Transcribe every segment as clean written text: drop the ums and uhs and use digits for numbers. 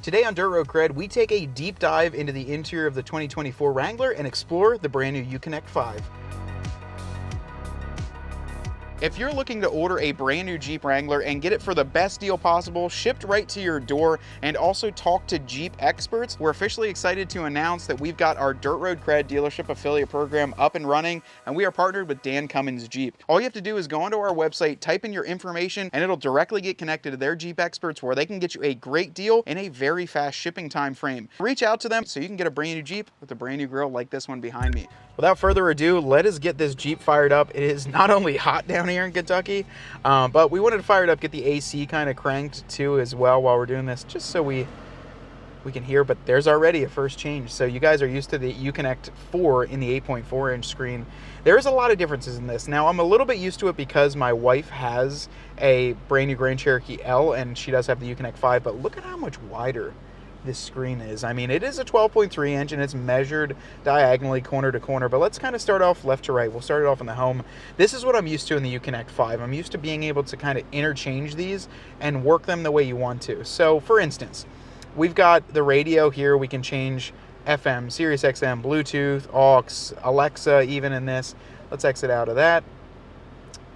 Today on Dirt Road CRED, we take a deep dive into the interior of the 2024 Wrangler and explore the brand new UConnect 5. If you're looking to order a brand new Jeep Wrangler and get it for the best deal possible, shipped right to your door, and also talk to Jeep experts, we're officially excited to announce that we've got our Dirt Road CRED dealership affiliate program up and running, and we are partnered with Dan Cummins Jeep. All you have to do is go onto our website, type in your information, and it'll directly get connected to their Jeep experts where they can get you a great deal in a very fast shipping time frame. Reach out to them so you can get a brand new Jeep with a brand new grill like this one behind me. Without further ado, let us get this Jeep fired up. It is not only hot down here in Kentucky, but we wanted to fire it up, get the AC kind of cranked too as well while we're doing this, just so we can hear. But there's already a first change. So you guys are used to the UConnect 4 in the 8.4 inch screen. There's a lot of differences in this. Now I'm a little bit used to it because my wife has a brand new Grand Cherokee L and she does have the UConnect 5, but look at how much wider this screen is. I mean, it is a 12.3 inch and it's measured diagonally corner to corner, but let's kind of start off left to right. We'll start it off in the home. This is what I'm used to in the UConnect 5. I'm used to being able to kind of interchange these and work them the way you want to. So for instance, we've got the radio here. We can change FM, Sirius XM, Bluetooth, aux, Alexa even in this. Let's exit out of that.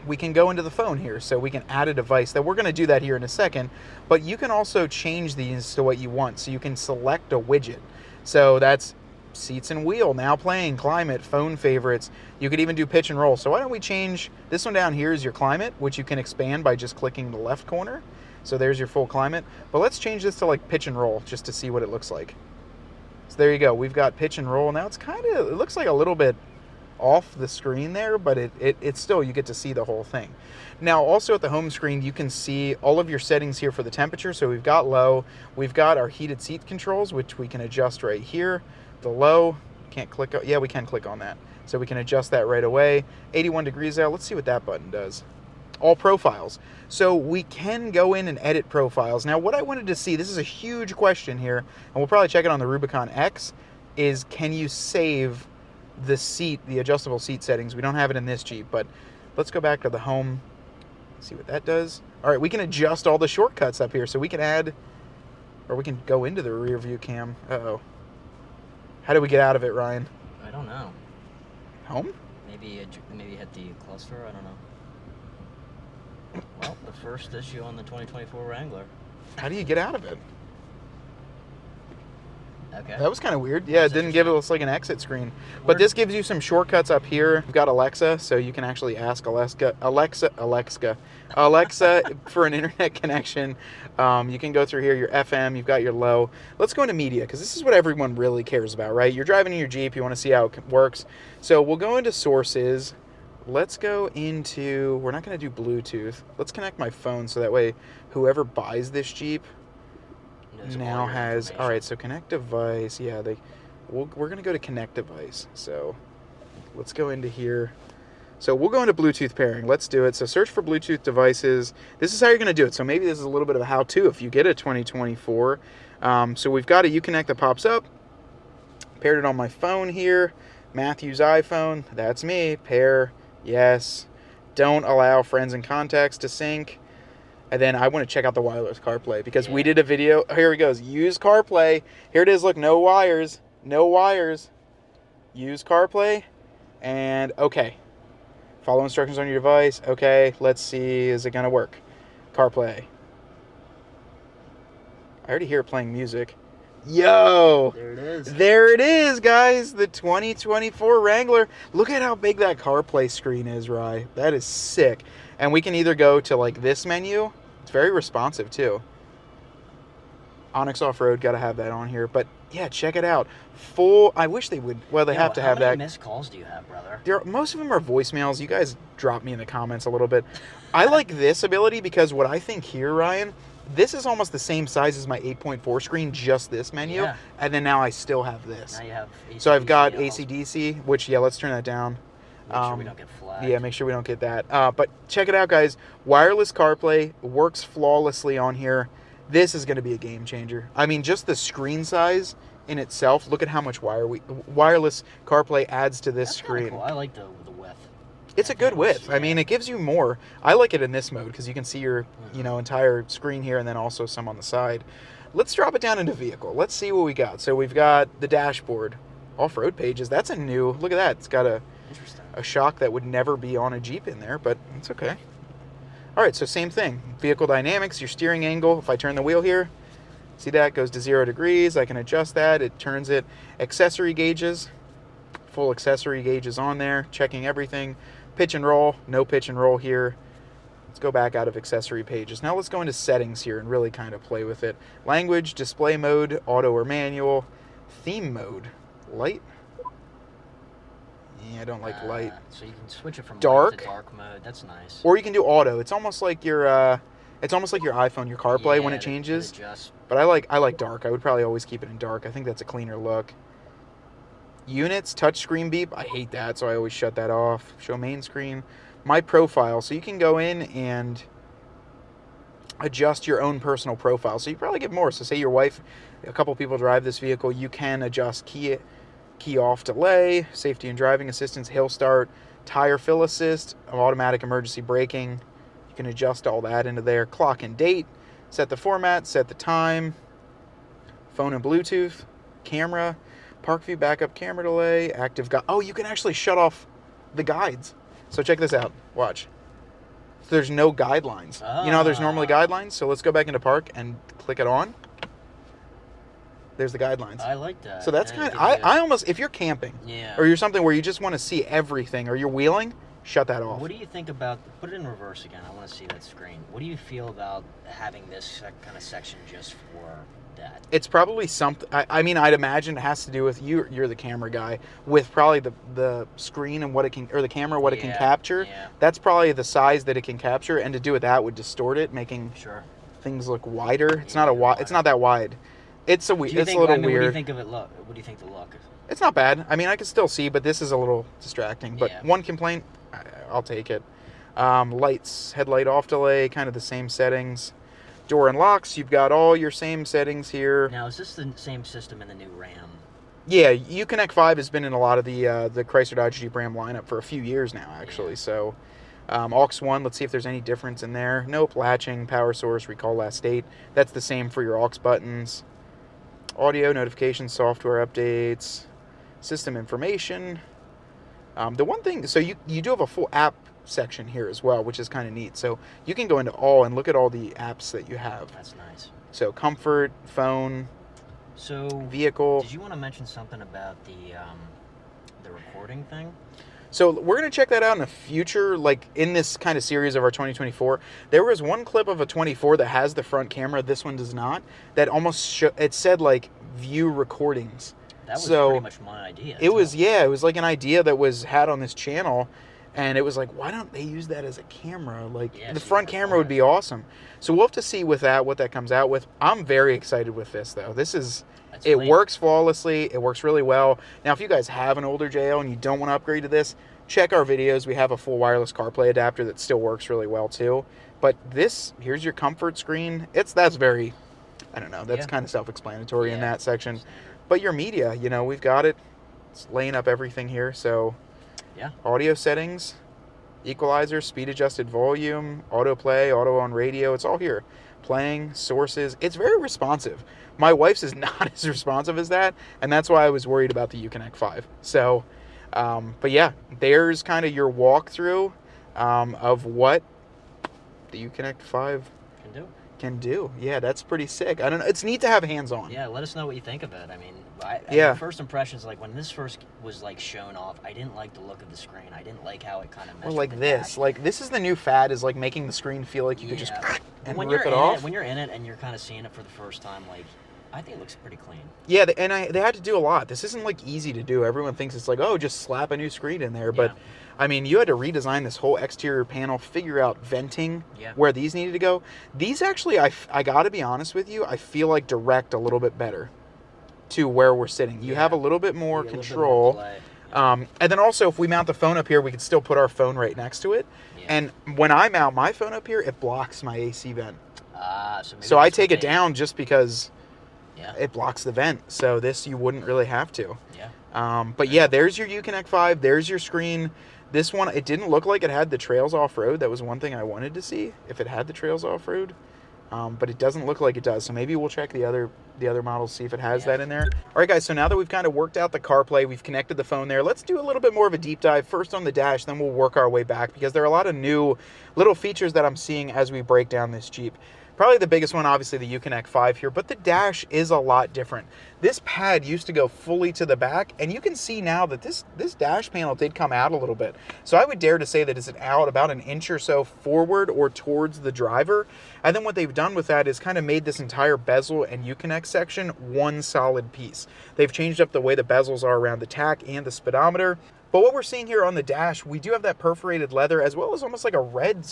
We can go into the phone here, so we can add a device. That we're going to do that here in a second, but you can also change these to what you want. So you can select a widget. So that's seats and wheel, now playing, climate, phone favorites. You could even do pitch and roll. So why don't we change this one down here is your climate, which you can expand by just clicking the left corner. So there's your full climate. But let's change this to like pitch and roll just to see what it looks like. So there you go. We've got pitch and roll. Now it's it looks like a little bit off the screen there, but it's still, you get to see the whole thing. Now also at the home screen you can see all of your settings here for the temperature. So we've got low, we've got our heated seat controls, which we can adjust right here. The low, can't click, yeah, we can click on that, so we can adjust that right away. 81 degrees out. Let's see what that button does. All profiles, so we can go in and edit profiles. Now what I wanted to see, this is a huge question here, and we'll probably check it on the Rubicon X, is can you save the seat, the adjustable seat settings? We don't have it in this Jeep, but let's go back to the home, see what that does. All right, we can adjust all the shortcuts up here, so we can add, or we can go into the rear view cam. Uh-oh. How do we get out of it, Ryan? I don't know. Home? Maybe hit the cluster, I don't know. Well, the first issue on the 2024 Wrangler. How do you get out of it? Okay. That was kind of weird. Yeah, it didn't give us like an exit screen. But this gives you some shortcuts up here. We've got Alexa, so you can actually ask Alexa for an internet connection. You can go through here, your FM, you've got your low. Let's go into media, because this is what everyone really cares about, right? You're driving in your Jeep, you want to see how it works. So we'll go into sources. Let's go into, we're not going to do Bluetooth. Let's connect my phone so that way whoever buys this Jeep now has, all right, so connect device. Yeah, we're going to go to connect device. So let's go into here. So we'll go into Bluetooth pairing. Let's do it. So search for Bluetooth devices. This is how you're going to do it. So maybe this is a little bit of a how-to if you get a 2024. So we've got a UConnect that pops up. Paired it on my phone here. Matthew's iPhone. That's me. Pair. Yes. Don't allow friends and contacts to sync. And then I want to check out the wireless CarPlay because we did a video. Oh, here he goes. Use CarPlay. Here it is. Look, no wires. No wires. Use CarPlay. And okay. Follow instructions on your device. Okay. Let's see. Is it going to work? CarPlay. I already hear it playing music. Yo. There it is. There it is, guys. The 2024 Wrangler. Look at how big that CarPlay screen is, Rye. That is sick. And we can either go to like this menu. It's very responsive too. Onyx Off-Road, got to have that on here. But yeah, check it out. Full, I wish they would, well, they have to have that. How many missed calls do you have, brother? Most of them are voicemails. You guys drop me in the comments a little bit. I like this ability because what I think here, Ryan, this is almost the same size as my 8.4 screen, just this menu. Yeah. And then now I still have this. Now you have AC/DC. So I've got AC/DC, which, yeah, let's turn that down. Make sure we don't get flagged. Yeah, make sure we don't get that. But check it out, guys. Wireless CarPlay works flawlessly on here. This is going to be a game changer. I mean, just the screen size in itself. Look at how much wireless CarPlay adds to this screen. Cool. I like the width. It's a good width. I mean, it gives you more. I like it in this mode because you can see your entire screen here and then also some on the side. let's drop it down into vehicle. Let's see what we got. So we've got the dashboard, off-road pages. That's a new, look at that. It's got a shock that would never be on a Jeep in there, but it's okay. All right, so same thing. Vehicle dynamics, your steering angle. If I turn the wheel here, see that goes to 0 degrees. I can adjust that. It turns it. Accessory gauges, full accessory gauges on there, checking everything. Pitch and roll, no pitch and roll here. Let's go back out of accessory pages. Now let's go into settings here and really kind of play with it. Language, display mode, auto or manual, theme mode, light. Yeah, I don't like light. So you can switch it from dark light to dark mode. That's nice. Or you can do auto. It's almost like your iPhone, your CarPlay when it changes. But I like dark. I would probably always keep it in dark. I think that's a cleaner look. Units, touchscreen beep. I hate that, so I always shut that off. Show main screen. My profile. So you can go in and adjust your own personal profile. So you probably get more. So say your wife, a couple people drive this vehicle, you can adjust key off delay, safety and driving assistance, hill start, tire fill assist, automatic emergency braking. You can adjust all that into there. Clock and date, set the format, set the time, phone and Bluetooth, camera, park view, backup camera delay, active guide. Oh, you can actually shut off the guides. So check this out. Watch. So there's no guidelines. You know how there's normally guidelines? So let's go back into park and click it on. There's the guidelines. I like that. So that's kind of, I almost, if you're camping, or you're something where you just want to see everything, or you're wheeling, shut that off. What do you think about, put it in reverse again, I want to see that screen. What do you feel about having this kind of section just for that? It's probably something, I mean, I'd imagine it has to do with, you're the camera guy, with probably the screen and what it can, or the camera, what it can capture. Yeah. That's probably the size that it can capture, and to do it that would distort it, making things look wider. It's not it's not that wide. It's a little weird. What do you think of it look? What do you think the look? It's not bad. I mean, I can still see, but this is a little distracting. But one complaint, I'll take it. Lights, headlight off delay, kind of the same settings. Door and locks, you've got all your same settings here. Now, is this the same system in the new Ram? Yeah, UConnect 5 has been in a lot of the Chrysler Dodge Jeep Ram lineup for a few years now, actually. Yeah. So, aux 1, let's see if there's any difference in there. Nope, latching, power source, recall last state. That's the same for your aux buttons. Audio, notifications, software updates, system information. The one thing, so you do have a full app section here as well, which is kind of neat. So you can go into all and look at all the apps that you have. That's nice. So comfort, phone, vehicle. Did you want to mention something about the recording thing? So we're going to check that out in the future, like in this kind of series of our 2024. There was one clip of a 24 that has the front camera. This one does not. That almost, it said like view recordings. That was pretty much my idea. It was like an idea that was had on this channel. And it was like, why don't they use that as a camera? Like, the front camera would be awesome. So we'll have to see with that, what that comes out with. I'm very excited with this, though. It works flawlessly. It works really well. Now, if you guys have an older JL and you don't want to upgrade to this, check our videos. We have a full wireless CarPlay adapter that still works really well, too. But this, here's your comfort screen. That's very, I don't know, that's kind of self-explanatory in that section. But your media, we've got it. It's laying up everything here, so... Yeah. Audio settings, equalizer, speed adjusted volume, autoplay, auto on radio. It's all here. Playing, sources. It's very responsive. My wife's is not as responsive as that, and that's why I was worried about the UConnect 5. So, but yeah, there's kind of your walkthrough of what the UConnect 5 can do. Yeah, that's pretty sick. I don't know. It's neat to have hands-on. Yeah, let us know what you think of it. I mean, first impressions, like when this first was like shown off, I didn't like the look of the screen. I didn't like how it kind of meshed with the this. dash. Like this is the new fad, is like making the screen feel like you could just and rip it off. When you're in it and you're kind of seeing it for the first time, like I think it looks pretty clean. Yeah, and they had to do a lot. This isn't like easy to do. Everyone thinks it's like, oh, just slap a new screen in there, but I mean, you had to redesign this whole exterior panel, figure out venting, where these needed to go. These actually, I got to be honest with you, I feel like direct a little bit better to where we're sitting. You have a little bit more control. Little bit more and then also, if we mount the phone up here, we can still put our phone right next to it. Yeah. And when I mount my phone up here, it blocks my AC vent. So I take it down just because it blocks the vent. So this, you wouldn't really have to. Yeah. But yeah, there's your UConnect 5. There's your screen. This one, it didn't look like it had the trails off-road. That was one thing I wanted to see, if it had the trails off-road. but it doesn't look like it does. So maybe we'll check the other models, see if it has that in there. All right, guys, so now that we've kind of worked out the CarPlay, we've connected the phone there, let's do a little bit more of a deep dive first on the dash, then we'll work our way back, because there are a lot of new little features that I'm seeing as we break down this Jeep. Probably the biggest one, obviously, the UConnect 5 here, but the dash is a lot different. This pad used to go fully to the back, and you can see now that this dash panel did come out a little bit. So I would dare to say that it's out about an inch or so forward or towards the driver. And then what they've done with that is kind of made this entire bezel and UConnect section one solid piece. They've changed up the way the bezels are around the tack and the speedometer. But what we're seeing here on the dash, we do have that perforated leather as well as almost like a red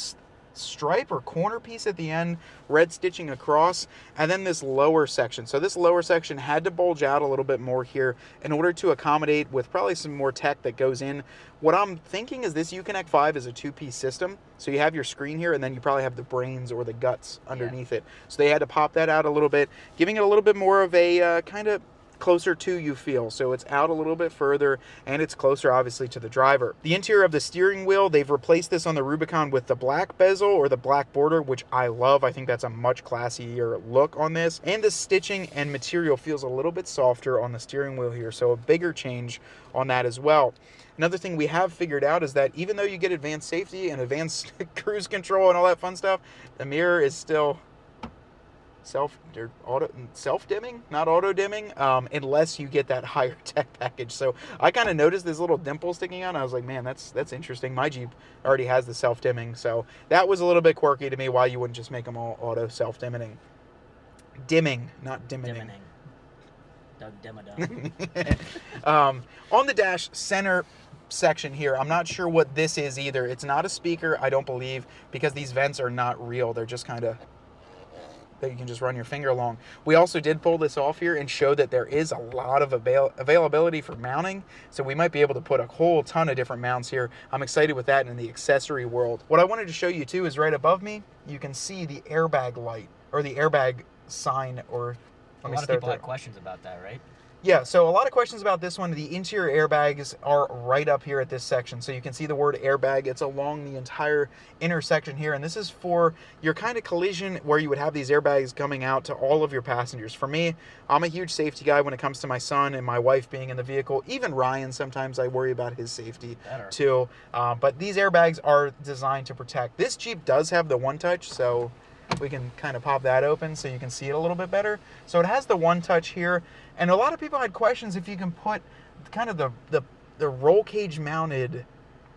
stripe or corner piece at the end, red stitching across, and then this lower section. So this lower section had to bulge out a little bit more here in order to accommodate with probably some more tech that goes in. What I'm thinking is this UConnect 5 is a two-piece system. So you have your screen here, and then you probably have the brains or the guts underneath it. So they had to pop that out a little bit, giving it a little bit more of a kind of closer to you feel. So it's out a little bit further, and it's closer obviously to the driver. The interior of the steering wheel, they've replaced this on the Rubicon with the black bezel or the black border, which I love. I think that's a much classier look on this. And the stitching and material feels a little bit softer on the steering wheel here, so a bigger change on that as well. Another thing we have figured out is that even though you get advanced safety and advanced cruise control and all that fun stuff, the mirror is still self-dimming, not auto-dimming, unless you get that higher tech package. So I kind of noticed this little dimple sticking out, and I was like, man, that's interesting. My Jeep already has the self-dimming, so that was a little bit quirky to me, why you wouldn't just make them all auto self-dimming. Dimming, not dimming. On the dash center section here, I'm not sure what this is either. It's not a speaker, I don't believe, because these vents are not real. They're just kind of that you can just run your finger along. We also did pull this off here and show that there is a lot of availability for mounting, so we might be able to put a whole ton of different mounts here. I'm excited with that in the accessory world. What I wanted to show you too is right above me, you can see the airbag light, or the airbag sign, or a lot of people had questions about that, right? Yeah, so a lot of questions about this one. The interior airbags are right up here at this section. So you can see the word airbag. It's along the entire intersection here. And this is for your kind of collision where you would have these airbags coming out to all of your passengers. For me, I'm a huge safety guy when it comes to my son and my wife being in the vehicle. Even Ryan, sometimes I worry about his safety too. But these airbags are designed to protect. This Jeep does have the one touch, so we can kind of pop that open so you can see it a little bit better. So it has the one touch here, and a lot of people had questions if you can put kind of the roll cage mounted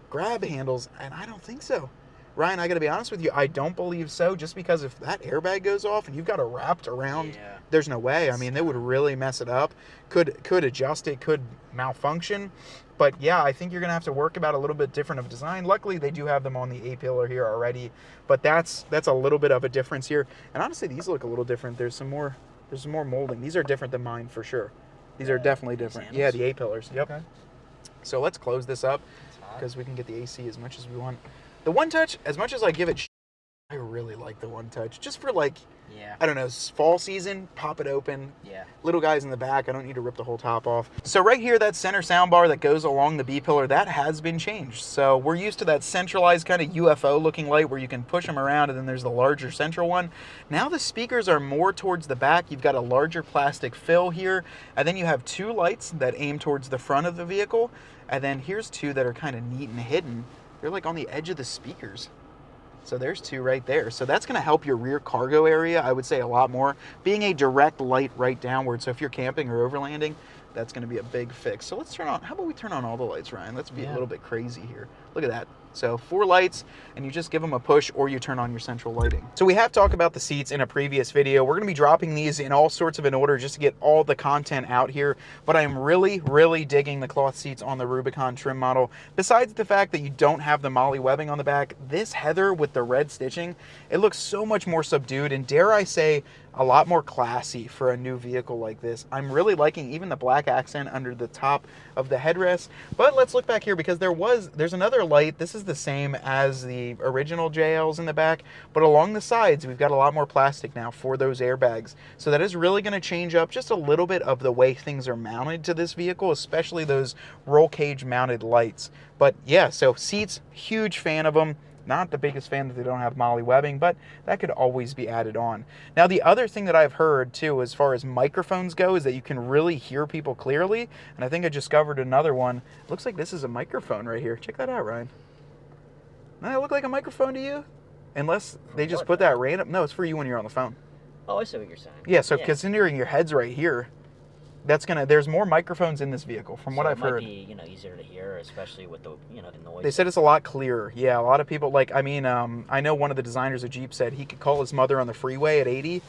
grab handles, and I don't think so. Ryan, I gotta be honest with you, I don't believe so, just because if that airbag goes off and you've got it wrapped around, there's no way. I mean, they would really mess it up. Could adjust it, could malfunction. But yeah, I think you're gonna have to work about a little bit different of design. Luckily, they do have them on the A-pillar here already, but that's a little bit of a difference here. And honestly, these look a little different. There's some more molding. These are different than mine for sure. These are definitely different. Yeah, the A-pillars. Yep. Okay. So let's close this up because we can get the AC as much as we want. The one touch, as much as I give it, I really like the one touch. Just for like, I don't know, fall season, pop it open. Yeah. Little guys in the back, I don't need to rip the whole top off. So right here, that center soundbar that goes along the B-pillar, that has been changed. So we're used to that centralized kind of UFO looking light where you can push them around, and then there's the larger central one. Now the speakers are more towards the back. You've got a larger plastic fill here, and then you have two lights that aim towards the front of the vehicle, and then here's two that are kind of neat and hidden. They're like on the edge of the speakers. So there's two right there. So that's going to help your rear cargo area, I would say, a lot more. Being a direct light right downward. So if you're camping or overlanding, that's going to be a big fix. So let's turn on, how about we turn on all the lights, Ryan? Let's be a little bit crazy here. Look at that. So 4 lights, and you just give them a push, or you turn on your central lighting. So we have talked about the seats in a previous video. We're going to be dropping these in all sorts of an order just to get all the content out here. But I am really, really digging the cloth seats on the Rubicon trim model. Besides the fact that you don't have the Molly webbing on the back, this heather with the red stitching, it looks so much more subdued, and dare I say, a lot more classy for a new vehicle like this. I'm really liking even the black accent under the top of the headrest. But let's look back here, because there's another light. This is the same as the original JLs in the back, but along the sides we've got a lot more plastic now for those airbags. So that is really going to change up just a little bit of the way things are mounted to this vehicle, especially those roll cage mounted lights. But yeah, so seats, huge fan of them. Not the biggest fan that they don't have Molly webbing, but that could always be added on. Now, the other thing that I've heard too, as far as microphones go, is that you can really hear people clearly. And I think I discovered another one. Looks like this is a microphone right here. Check that out, Ryan. Doesn't that look like a microphone to you? Unless they just put that random. No, it's for you when you're on the phone. Oh, I see what you're saying. Yeah, so considering your head's right here, there's more microphones in this vehicle from what I've heard. It might be, easier to hear, especially with the, the noise. They said it's a lot clearer. Yeah, a lot of people, I know one of the designers of Jeep said he could call his mother on the freeway at 80,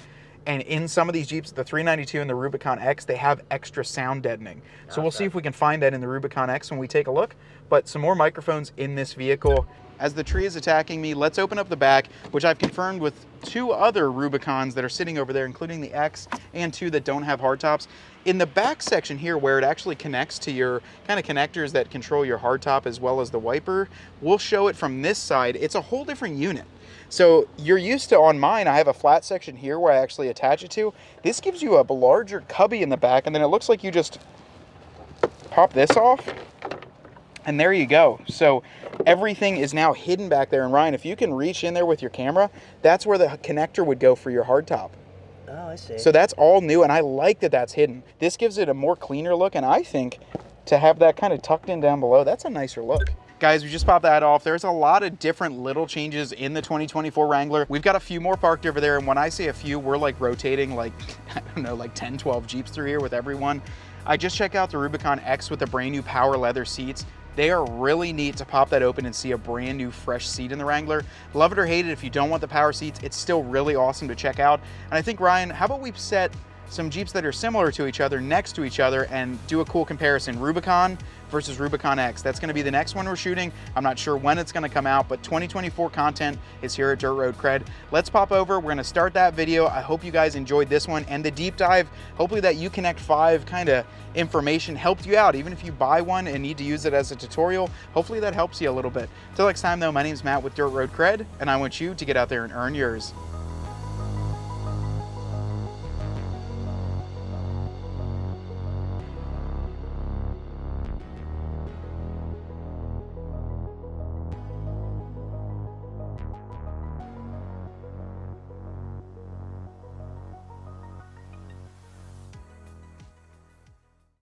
and in some of these Jeeps, the 392 and the Rubicon X, they have extra sound deadening. So we'll see if we can find that in the Rubicon X when we take a look. But some more microphones in this vehicle. As the tree is attacking me, let's open up the back, which I've confirmed with 2 other Rubicons that are sitting over there, including the X and 2 that don't have hardtops. In the back section here, where it actually connects to your kind of connectors that control your hardtop as well as the wiper, we'll show it from this side. It's a whole different unit. So you're used to, on mine, I have a flat section here where I actually attach it to. This gives you a larger cubby in the back, and then it looks like you just pop this off. And there you go. So everything is now hidden back there. And Ryan, if you can reach in there with your camera, that's where the connector would go for your hardtop. Oh, I see. So that's all new, and I like that that's hidden. This gives it a more cleaner look, and I think to have that kind of tucked in down below, that's a nicer look. Guys, we just popped that off. There's a lot of different little changes in the 2024 Wrangler. We've got a few more parked over there, and when I say a few, we're like rotating like, I don't know, like 10, 12 Jeeps through here with everyone. I just checked out the Rubicon X with the brand new power leather seats. They are really neat to pop that open and see a brand new fresh seat in the Wrangler. Love it or hate it, if you don't want the power seats, it's still really awesome to check out. And I think, Ryan, how about we set some Jeeps that are similar to each other next to each other and do a cool comparison? Rubicon versus Rubicon X. That's gonna be the next one we're shooting. I'm not sure when it's gonna come out, but 2024 content is here at Dirt Road Cred. Let's pop over, we're gonna start that video. I hope you guys enjoyed this one and the deep dive. Hopefully that UConnect 5 kind of information helped you out. Even if you buy one and need to use it as a tutorial, hopefully that helps you a little bit. Till next time though, my name's Matt with Dirt Road Cred, and I want you to get out there and earn yours.